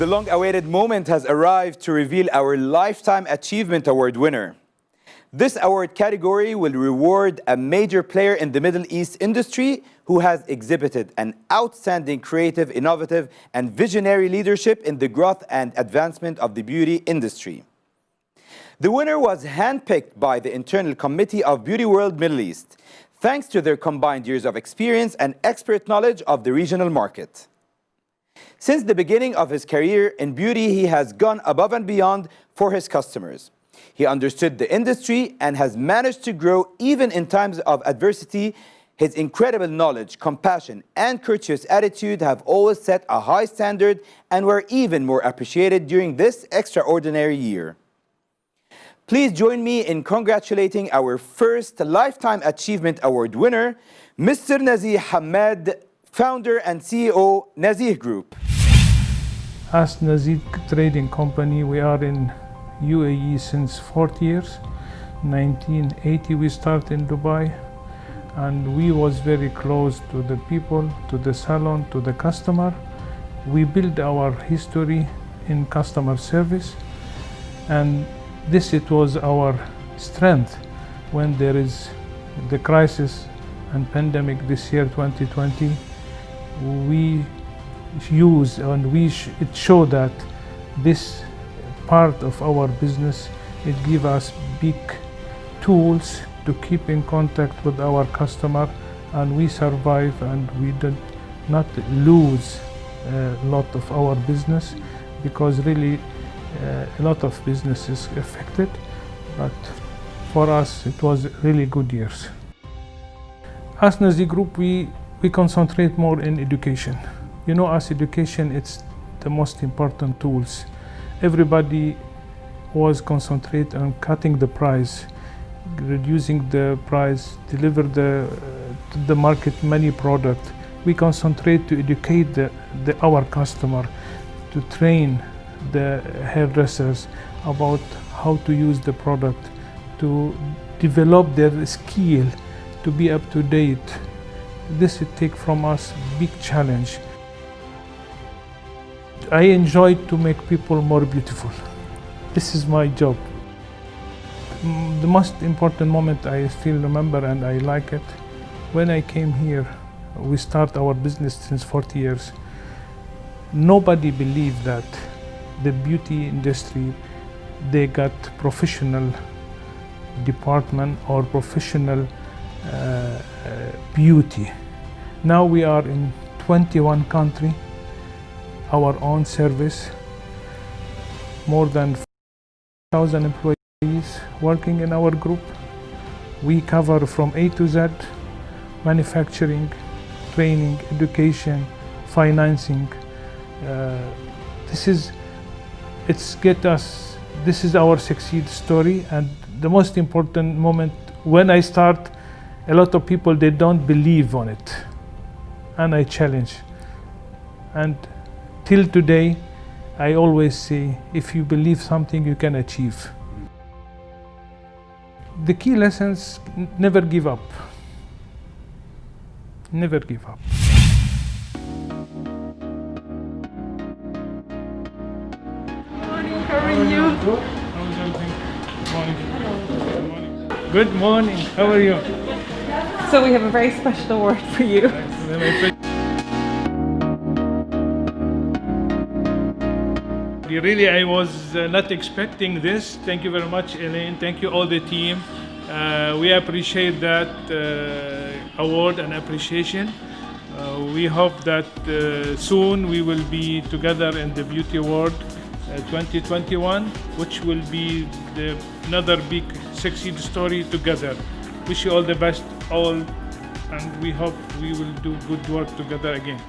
The long-awaited moment has arrived to reveal our Lifetime Achievement Award winner. This award category will reward a major player in the Middle East industry who has exhibited an outstanding creative, innovative, and visionary leadership in the growth and advancement of the beauty industry. The winner was handpicked by the internal committee of Beauty World Middle East, thanks to their combined years of experience and expert knowledge of the regional market. Since the beginning of his career in beauty, he has gone above and beyond for his customers. He understood the industry and has managed to grow even in times of adversity. His incredible knowledge, compassion, and courteous attitude have always set a high standard and were even more appreciated during this extraordinary year. Please join me in congratulating our first Lifetime Achievement Award winner, Mr. Nazih Hamad, founder and CEO, Nazih Group. As Nazih Trading Company, we are in UAE since 40 years. 1980 we started in Dubai, and we was very close to the people, to the salon, to the customer. We build our history in customer service, and it was our strength when there is the crisis and pandemic this year 2020. We use and it showed that this part of our business, it gives us big tools to keep in contact with our customer, and we survive, and we did not lose a lot of our business, because really a lot of business is affected, but for us it was really good years. As Nazih Group, we concentrate more in education. You know, as education, it's the most important tools. Everybody was concentrated on cutting the price, reducing the price, deliver to the market many products. We concentrate to educate our customer, to train the hairdressers about how to use the product, to develop their skill, to be up to date. This will take from us big challenge. I enjoy to make people more beautiful. This is my job. The most important moment I still remember, and I like it, when I came here. We start our business since 40 years. Nobody believed that the beauty industry, they got professional department or professional beauty. Now we are in 21 countries, our own service, more than 1,000 employees working in our group. We cover from A to Z, manufacturing, training, education, financing. This is our success story, and the most important moment when I start, a lot of people, they don't believe on it, and I challenge. And till today, I always say, if you believe something, you can achieve. The key lessons: never give up. Never give up. How are you? How's everything? Good morning. Good morning. Good morning. How are you? So we have a very special award for you. Really, I was not expecting this. Thank you very much, Elaine. Thank you, all the team. We appreciate that award and appreciation. We hope that soon we will be together in the Beauty Award 2021, which will be another big success story together. Wish you all the best, and we hope we will do good work together again.